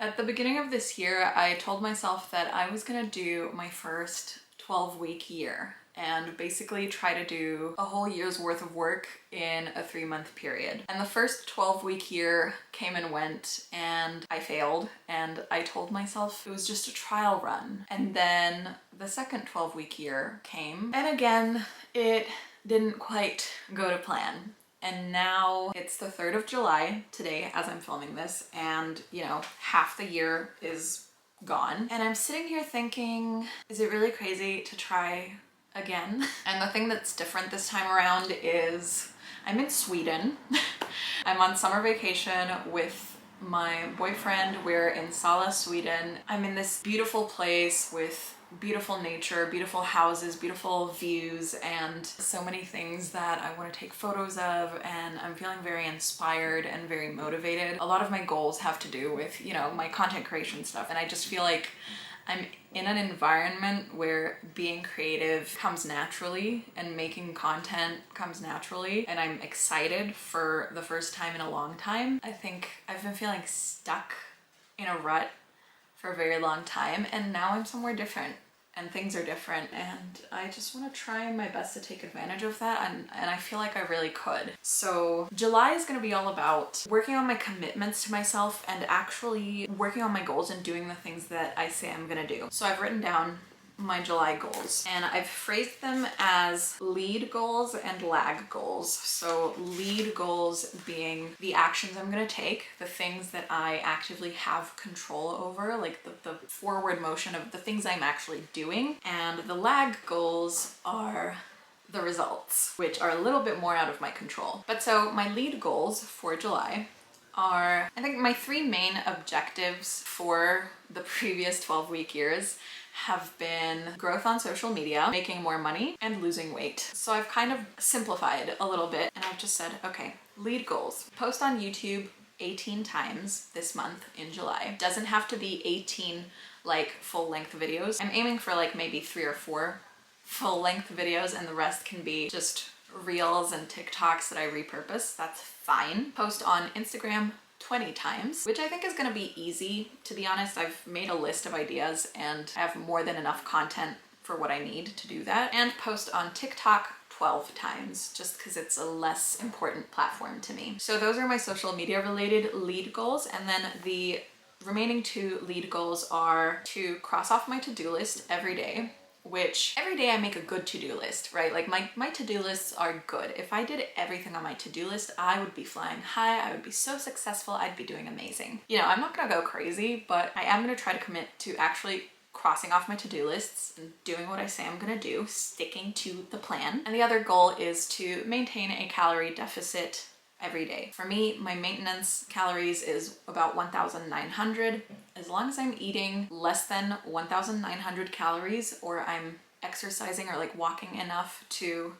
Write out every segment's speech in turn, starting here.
At the beginning of this year, I told myself that I was gonna do my first 12-week year and basically try to do a whole year's worth of work in a 3-month period. And the first 12-week year came and went and I failed, and I told myself it was just a trial run. And then the second 12-week year came, and again, it didn't quite go to plan. And now it's the 3rd of July today as I'm filming this, and you know, half the year is gone. And I'm sitting here thinking, is it really crazy to try again? And the thing that's different this time around is I'm in Sweden. I'm on summer vacation with my boyfriend. We're in Sala, Sweden. I'm in this beautiful place with beautiful nature, beautiful houses, beautiful views, and so many things that I want to take photos of, and I'm feeling very inspired and very motivated. A lot of my goals have to do with, you know, my content creation stuff, and I just feel like I'm in an environment where being creative comes naturally and making content comes naturally, and I'm excited for the first time in a long time. I think I've been feeling stuck in a rut for a very long time, and now I'm somewhere different and things are different, and I just want to try my best to take advantage of that, and I feel like I really could. So July is going to be all about working on my commitments to myself and actually working on my goals and doing the things that I say I'm going to do. So I've written down my July goals, and I've phrased them as lead goals and lag goals. So lead goals being the actions I'm going to take, the things that I actively have control over, like the forward motion of the things I'm actually doing. And the lag goals are the results, which are a little bit more out of my control. But so my lead goals for July are, I think my 3 main objectives for the previous 12-week years have been growth on social media, making more money, and losing weight. So I've kind of simplified a little bit, and I've just said, okay, lead goals. Post on YouTube 18 times this month in July. Doesn't have to be 18 like full-length videos. I'm aiming for like maybe 3 or 4 full-length videos, and the rest can be just reels and TikToks that I repurpose. That's fine. Post on Instagram 20 times, which I think is going to be easy, to be honest. I've made a list of ideas and I have more than enough content for what I need to do that. And post on TikTok 12 times, just because it's a less important platform to me. So those are my social media related lead goals, and then the remaining 2 lead goals are to cross off my to-do list every day, which every day I make a good to-do list, right? Like my to-do lists are good. If I did everything on my to-do list, I would be flying high. I would be so successful. I'd be doing amazing. You know, I'm not gonna go crazy, but I am gonna try to commit to actually crossing off my to-do lists and doing what I say I'm gonna do, sticking to the plan. And the other goal is to maintain a calorie deficit every day. For me, my maintenance calories is about 1,900. As long as I'm eating less than 1,900 calories, or I'm exercising or like walking enough to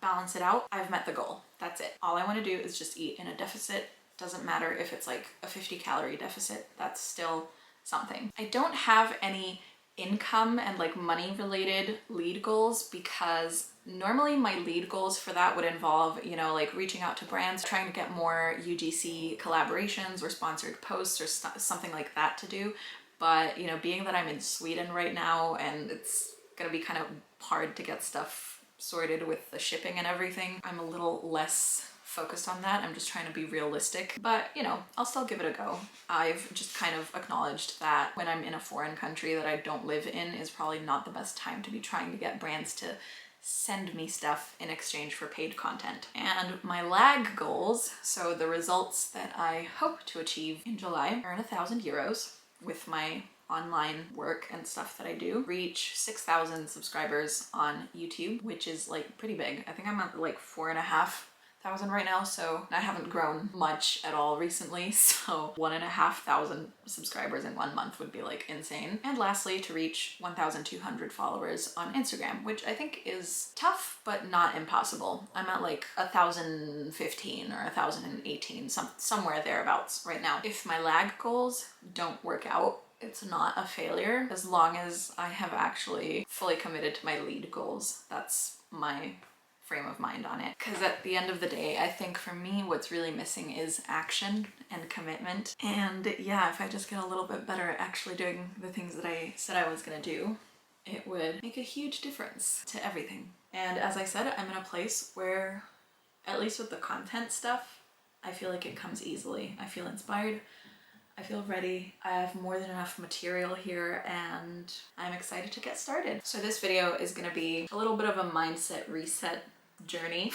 balance it out, I've met the goal. That's it. All I want to do is just eat in a deficit. Doesn't matter if it's like a 50 calorie deficit, that's still something. I don't have any income and like money related lead goals, because normally my lead goals for that would involve, you know, like reaching out to brands, trying to get more UGC collaborations or sponsored posts or something like that to do. But, you know, being that I'm in Sweden right now and it's gonna be kind of hard to get stuff sorted with the shipping and everything, I'm a little less focused on that. I'm just trying to be realistic, but you know, I'll still give it a go. I've just kind of acknowledged that when I'm in a foreign country that I don't live in is probably not the best time to be trying to get brands to send me stuff in exchange for paid content. And my lag goals, so the results that I hope to achieve in July, earn 1,000 euros with my online work and stuff that I do, reach 6,000 subscribers on YouTube, which is like pretty big. I think I'm at like 4,500 right now, so I haven't grown much at all recently, so 1,500 subscribers in 1 month would be like insane. And lastly, to reach 1,200 followers on Instagram, which I think is tough but not impossible. I'm at like 1,015 or 1,018, somewhere thereabouts right now. If my lag goals don't work out, it's not a failure as long as I have actually fully committed to my lead goals. That's my frame of mind on it. Because at the end of the day, I think for me, what's really missing is action and commitment. And yeah, if I just get a little bit better at actually doing the things that I said I was gonna do, it would make a huge difference to everything. And as I said, I'm in a place where, at least with the content stuff, I feel like it comes easily. I feel inspired. I feel ready. I have more than enough material here and I'm excited to get started. So this video is gonna be a little bit of a mindset reset journey.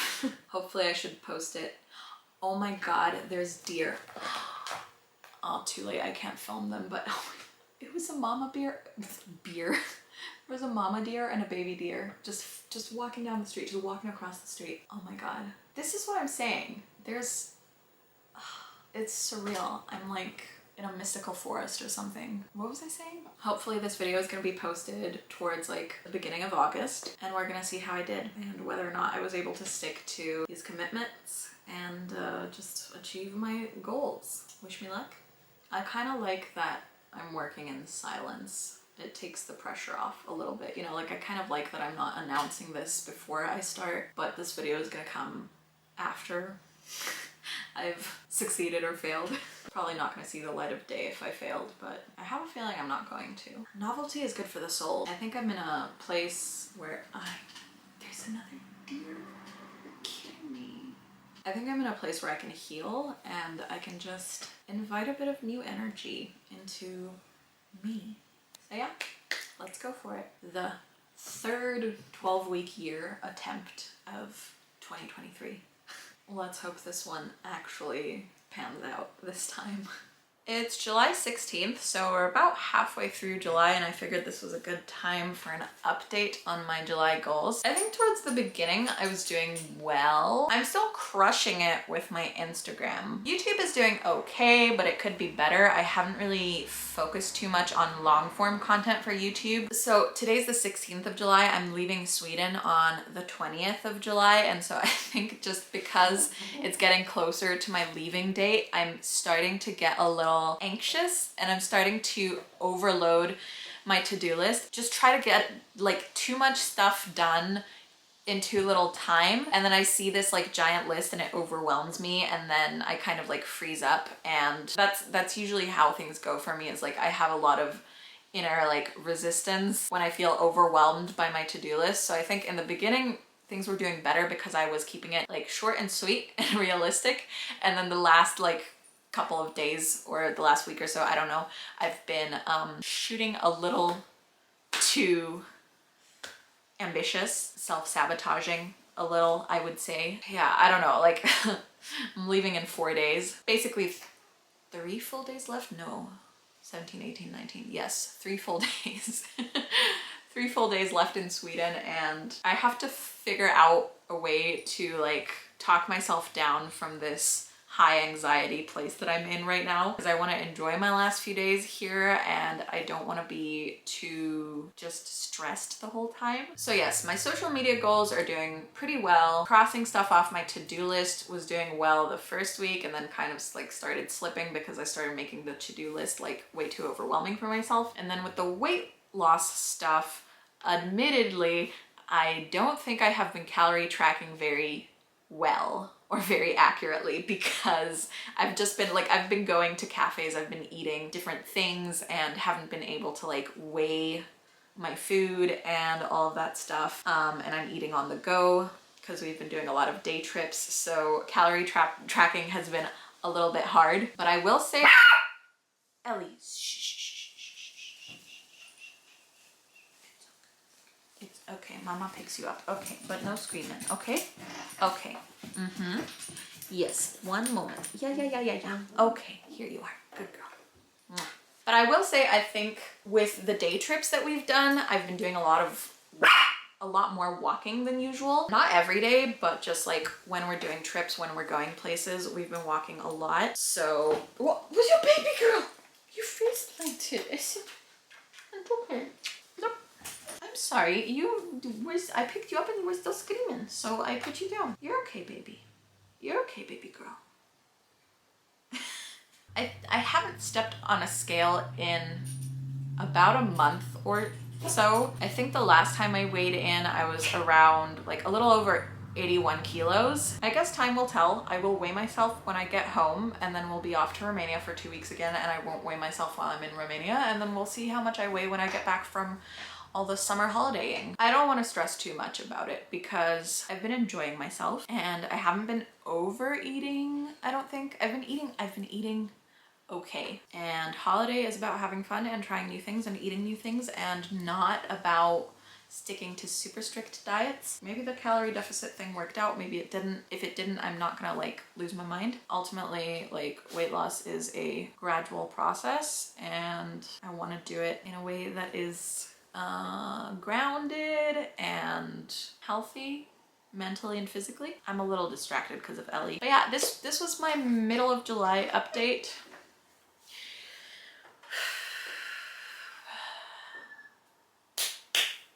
Hopefully I should post it. Oh my God, there's deer. Oh, too late, I can't film them, but it was a mama bear. There was a mama deer and a baby deer just walking down the street, just walking across the street. Oh my God. This is what I'm saying. It's surreal. I'm like in a mystical forest or something. What was I saying? Hopefully this video is gonna be posted towards like the beginning of August and we're gonna see how I did and whether or not I was able to stick to these commitments and just achieve my goals. Wish me luck. I kind of like that I'm working in silence. It takes the pressure off a little bit. You know, like I kind of like that I'm not announcing this before I start, but this video is gonna come after I've succeeded or failed. Probably not going to see the light of day if I failed, but I have a feeling I'm not going to. Novelty is good for the soul. I think I'm in a place where there's another deer. You're kidding me. I think I'm in a place where I can heal and I can just invite a bit of new energy into me. So yeah, let's go for it. The third 12-week year attempt of 2023. Let's hope this one actually pans out this time. It's July 16th, so we're about halfway through July and I figured this was a good time for an update on my July goals. I think towards the beginning I was doing well. I'm still crushing it with my Instagram. YouTube is doing okay, but it could be better. I haven't really focused too much on long form content for YouTube. So today's the 16th of July. I'm leaving Sweden on the 20th of July. And so I think just because it's getting closer to my leaving date, I'm starting to get a little anxious and I'm starting to overload my to-do list. Just try to get like too much stuff done in too little time, and then I see this like giant list and it overwhelms me and then I kind of like freeze up, and that's usually how things go for me. Is like I have a lot of inner like resistance when I feel overwhelmed by my to-do list. So I think in the beginning things were doing better because I was keeping it like short and sweet and realistic, and then the last like couple of days or the last week or so, I don't know, I've been shooting a little too ambitious, self-sabotaging a little, I would say. Yeah, I don't know, like I'm leaving in 4 days. Basically 3 full days left? No, 17, 18, 19. Yes, 3 full days. 3 full days left in Sweden, and I have to figure out a way to like talk myself down from this high anxiety place that I'm in right now, because I want to enjoy my last few days here and I don't want to be too just stressed the whole time. So yes, my social media goals are doing pretty well. Crossing stuff off my to-do list was doing well the first week and then kind of like started slipping because I started making the to-do list like way too overwhelming for myself. And then with the weight loss stuff, admittedly, I don't think I have been calorie tracking very well or very accurately, because I've just been like, I've been going to cafes, I've been eating different things and haven't been able to like weigh my food and all of that stuff. And I'm eating on the go because we've been doing a lot of day trips. So calorie tracking has been a little bit hard, but I will say, Ellie, it's okay, mama picks you up. Okay, but no screaming, okay? Okay. Yes, one moment. Yeah. Okay, here you are. Good girl. But I will say, I think with the day trips that we've done, I've been doing a lot more walking than usual. Not every day, but just like when we're doing trips, when we're going places, we've been walking a lot. So, what was your baby girl? Your face planted. It's okay. Look. I'm sorry, I picked you up and you were still screaming, so I put you down. You're okay, baby. You're okay, baby girl. I haven't stepped on a scale in about a month or so. I think the last time I weighed in, I was around like a little over 81 kilos. I guess time will tell. I will weigh myself when I get home, and then we'll be off to Romania for 2 weeks again, and I won't weigh myself while I'm in Romania, and then we'll see how much I weigh when I get back from all the summer holidaying. I don't want to stress too much about it because I've been enjoying myself and I haven't been overeating. I don't think I've been eating okay. And holiday is about having fun and trying new things and eating new things, and not about sticking to super strict diets. Maybe the calorie deficit thing worked out, maybe it didn't. If it didn't, I'm not gonna like lose my mind. Ultimately, like, weight loss is a gradual process, and I want to do it in a way that is grounded and healthy mentally and physically. I'm a little distracted because of Ellie. But yeah, this was my middle of July update.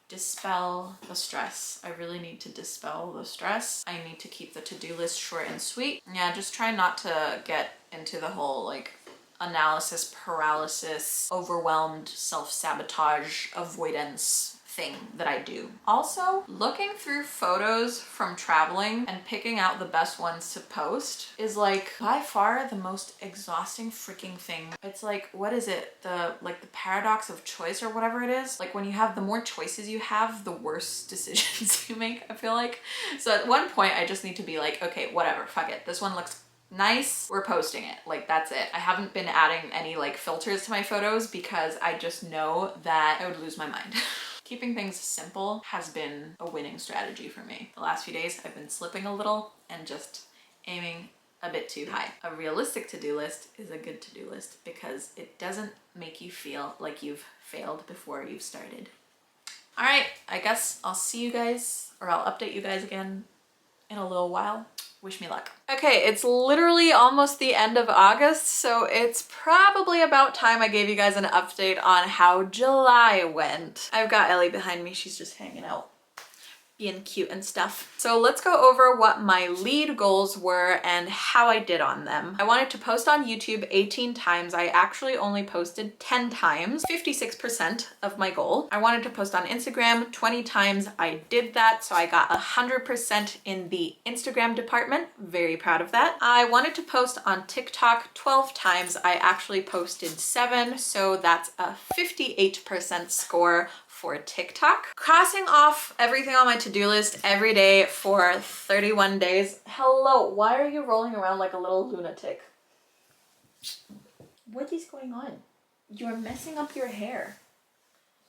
Dispel the stress. I really need to dispel the stress. I need to keep the to-do list short and sweet. Yeah, just try not to get into the whole like analysis paralysis, overwhelmed self-sabotage, avoidance thing that I do. Also, looking through photos from traveling and picking out the best ones to post is like by far the most exhausting freaking thing. It's like, what is it? The paradox of choice or whatever it is. Like when you have, the more choices you have, the worse decisions you make, I feel like. So at one point I just need to be like, okay, whatever, fuck it. This one looks nice, we're posting it. Like, that's it. I haven't been adding any like filters to my photos because I just know that I would lose my mind. Keeping things simple has been a winning strategy for me. The last few days I've been slipping a little and just aiming a bit too high. A realistic to-do list is a good to-do list because it doesn't make you feel like you've failed before you've started. All right, I guess I'll see you guys, or I'll update you guys again in a little while. Wish me luck. Okay, it's literally almost the end of August, so it's probably about time I gave you guys an update on how July went. I've got Ellie behind me, she's just hanging out, being cute and stuff. So let's go over what my lead goals were and how I did on them. I wanted to post on YouTube 18 times. I actually only posted 10 times, 56% of my goal. I wanted to post on Instagram 20 times. I did that, so I got 100% in the Instagram department. Very proud of that. I wanted to post on TikTok 12 times. I actually posted 7, so that's a 58% score for TikTok. Crossing off everything on my to-do list every day for 31 days. Hello, why are you rolling around like a little lunatic? What is going on? You're messing up your hair.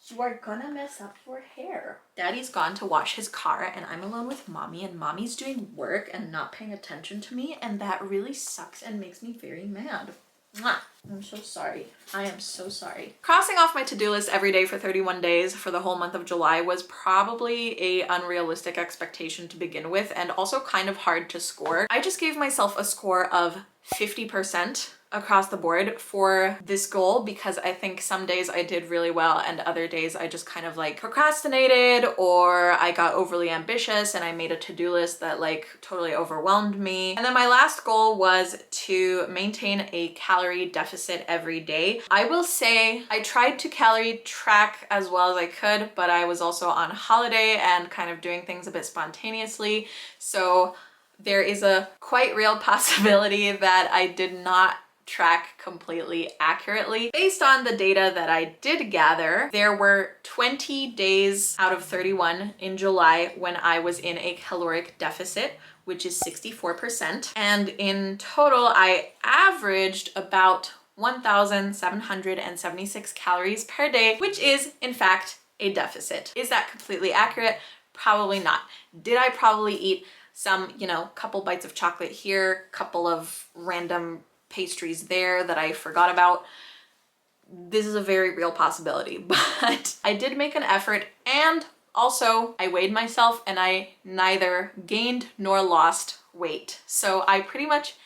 You are gonna mess up your hair. Daddy's gone to wash his car and I'm alone with mommy, and mommy's doing work and not paying attention to me, and that really sucks and makes me very mad. Mwah. I'm so sorry. I am so sorry. Crossing off my to-do list every day for 31 days for the whole month of July was probably a unrealistic expectation to begin with, and also kind of hard to score. I just gave myself a score of 50% across the board for this goal because I think some days I did really well and other days I just kind of like procrastinated, or I got overly ambitious and I made a to-do list that like totally overwhelmed me. And then my last goal was to maintain a calorie deficit every day. I will say I tried to calorie track as well as I could, but I was also on holiday and kind of doing things a bit spontaneously. So there is a quite real possibility that I did not track completely accurately. Based on the data that I did gather, there were 20 days out of 31 in July when I was in a caloric deficit, which is 64%. And in total, I averaged about 1,776 calories per day, which is in fact a deficit. Is that completely accurate? Probably not. Did I probably eat some, you know, couple bites of chocolate here, couple of random pastries there that I forgot about? This is a very real possibility, but I did make an effort, and also I weighed myself and I neither gained nor lost weight. So I pretty much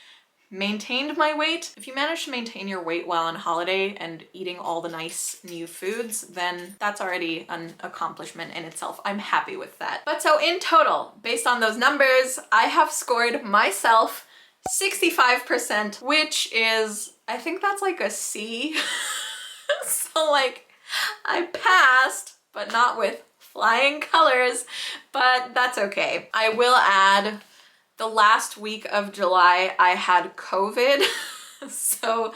maintained my weight. If you manage to maintain your weight while on holiday and eating all the nice new foods, then that's already an accomplishment in itself. I'm happy with that. But so in total, based on those numbers, I have scored myself 65%, which is, I think that's like a C. So like I passed, but not with flying colors, but that's okay. I will add, the last week of July I had COVID. So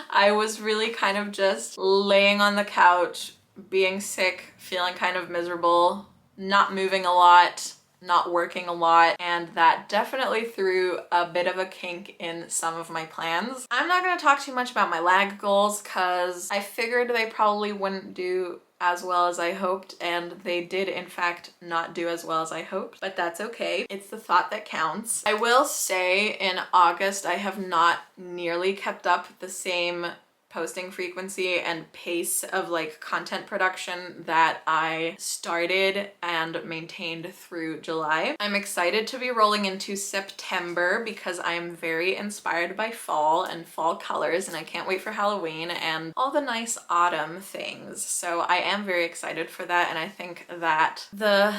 I was really kind of just laying on the couch, being sick, feeling kind of miserable, not moving a lot, not working a lot, and that definitely threw a bit of a kink in some of my plans. I'm not gonna talk too much about my lag goals because I figured they probably wouldn't do as well as I hoped, and they did in fact not do as well as I hoped, but that's okay. It's the thought that counts. I will say in August I have not nearly kept up the same posting frequency and pace of like content production that I started and maintained through July. I'm excited to be rolling into September because I'm very inspired by fall and fall colors, and I can't wait for Halloween and all the nice autumn things. So I am very excited for that, and I think that the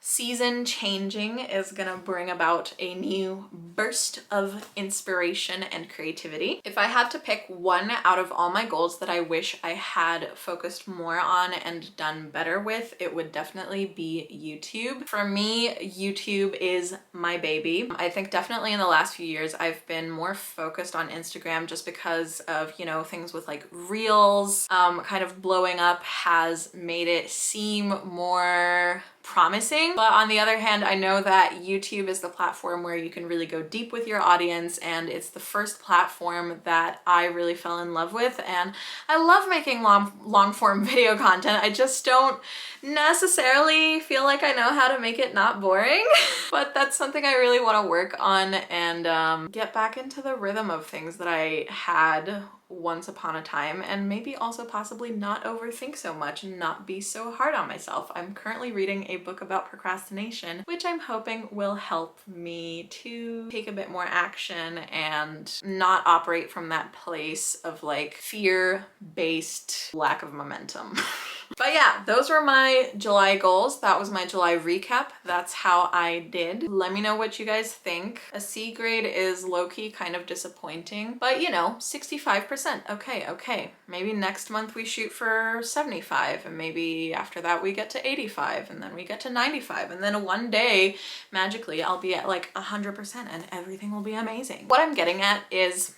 season changing is gonna bring about a new burst of inspiration and creativity. If I had to pick one out of all my goals that I wish I had focused more on and done better with, it would definitely be YouTube. For me, YouTube is my baby. I think definitely in the last few years I've been more focused on Instagram just because of, you know, things with like Reels kind of blowing up has made it seem more promising. But on the other hand, I know that YouTube is the platform where you can really go deep with your audience, and it's the first platform that I really fell in love with, and I love making long form video content. I just don't necessarily feel like I know how to make it not boring, but that's something I really want to work on and get back into the rhythm of things that I had once upon a time, and maybe also possibly not overthink so much and not be so hard on myself. I'm currently reading a book about procrastination, which I'm hoping will help me to take a bit more action and not operate from that place of like fear-based lack of momentum. But yeah, those were my July goals. That was my July recap. That's how I did. Let me know what you guys think. A C grade is low-key kind of disappointing, but you know, 65%. Okay. Maybe next month we shoot for 75, and maybe after that we get to 85, and then we get to 95, and then one day, magically, I'll be at like 100% and everything will be amazing. What I'm getting at is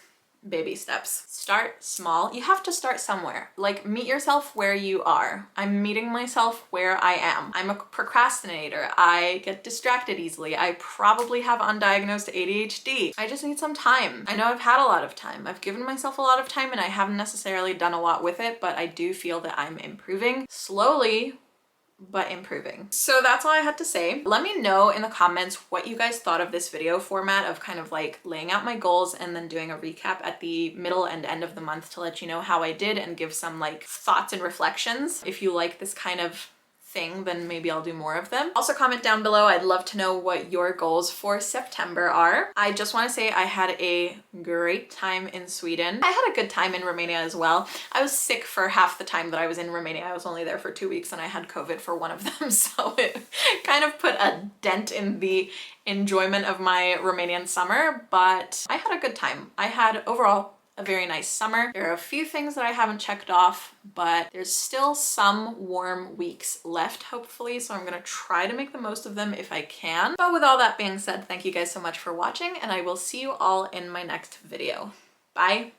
baby steps. Start small. You have to start somewhere. Like, meet yourself where you are. I'm meeting myself where I am. I'm a procrastinator. I get distracted easily. I probably have undiagnosed ADHD. I just need some time. I know I've had a lot of time. I've given myself a lot of time and I haven't necessarily done a lot with it, but I do feel that I'm improving slowly, but improving. So that's all I had to say. Let me know in the comments what you guys thought of this video format of kind of like laying out my goals and then doing a recap at the middle and end of the month to let you know how I did and give some like thoughts and reflections. If you like this kind of thing, then maybe I'll do more of them. Also comment down below. I'd love to know what your goals for September are. I just want to say I had a great time in Sweden. I had a good time in Romania as well. I was sick for half the time that I was in Romania. I was only there for 2 weeks and I had COVID for one of them, so it kind of put a dent in the enjoyment of my Romanian summer, but I had a good time. I had overall a very nice summer. There are a few things that I haven't checked off, but there's still some warm weeks left, hopefully, so I'm gonna try to make the most of them if I can. But with all that being said, thank you guys so much for watching, and I will see you all in my next video. Bye!